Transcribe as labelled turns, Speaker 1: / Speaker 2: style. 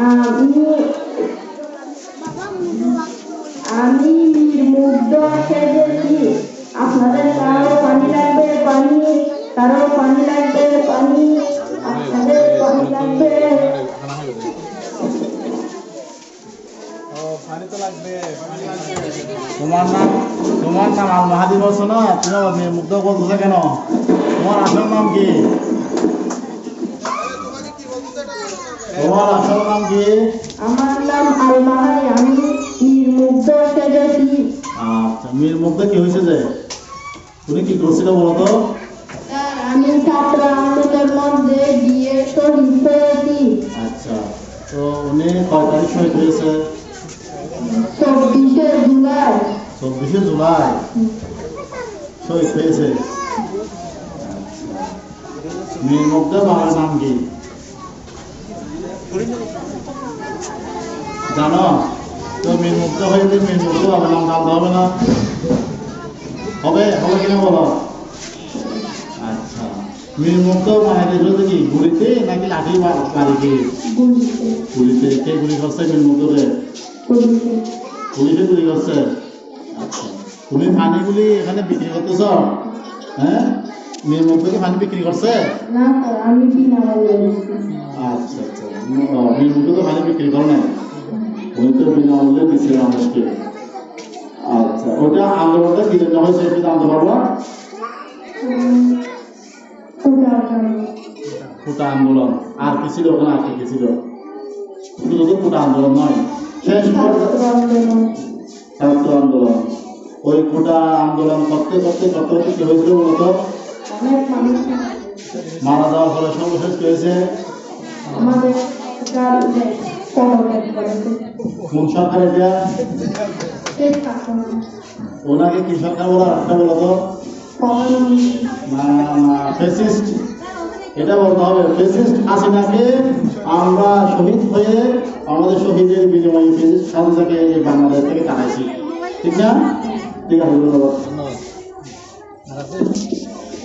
Speaker 1: আমি আমি মুগ্ধ সেজেছি। আপনাদের কারো পানি লাগবে পানি, কারো পানি লাগবে পানি, আপনাদের পানি লাগবে।
Speaker 2: তোমার নাম আল মাহাদি বলছো না? তুমি মুগ্ধ বলতেছো কেন? তোমার আসল নাম কি? তোমার আসল নাম কি?
Speaker 1: আমার নাম আল মাহাদি, আমি মুগ্ধ সেজেছি।
Speaker 2: আচ্ছা, মীর মুগ্ধ কি হয়েছে যে? তুমি কি করছিল বলো তো?
Speaker 1: আমি ছাত্র আন্দোলনের মধ্যে গিয়ে শহীদ হয়েছি।
Speaker 2: আচ্ছা, তো উনি কয় তারিখ শহীদ হয়েছে?
Speaker 1: 24শে জুলাই।
Speaker 2: 24শে জুলাই শহীদ হয়েছে। মীর মুগ্ধ বাবার নাম কি জানো? তো মীর মুগ্ধ হয়েছে, মীর মুগ্ধ বাবার নাম জানতে হবে না? হবে হবে কিনা বলো? আচ্ছা, মীর মুগ্ধ মানে দেখলো কি গুলিতে নাকি লাঠি বাড়িতে? গুলিতে। কে গুলি করছে মীর মুগ্ধকে? পুলিশে গুলি করছে। আচ্ছা, তুমি পানিগুলি এখানে বিক্রি করতেছ? হ্যাঁ, মীর মুগ্ধকে পানি বিক্রি করছে?
Speaker 1: না স্যার, আমি বিনামূল্যে।
Speaker 2: আচ্ছা আচ্ছা, মীর মুগ্ধ তো পানি বিক্রি করে না, উনি তো বিনামূল্যে দিচ্ছে মানুষকে। আচ্ছা, ওটা আন্দোলনটা কি জন্য হয়েছে একটু জানতে পারবো? কোটা আন্দোলন। আর কি ছিল ওখানে? আর কি ছিল? শুধু শুধু কোটা আন্দোলন নয়, শেষ ছাত্র আন্দোলন। ওই কোটা আন্দোলন করতে করতে করতে করতে কি হয়েছিল বলতো? মারা যাওয়ার ফলে সর্বশেষ কি হয়েছে? কোন সরকার এটা? ওনাকে কি সরকার বলা? একটা বলো তো। না না, ফ্যাসিস্ট এটা বলতে হবে। ফ্যাসিস্ট হাসিনাকে আমরা শহীদ হয়ে আমাদের শহীদের বিনিময়ে ফ্যাসিস্ট হাসিনাকে এই বাংলাদেশ থেকে তাড়াইছি, ঠিক না? ঠিক আছে, ধন্যবাদ।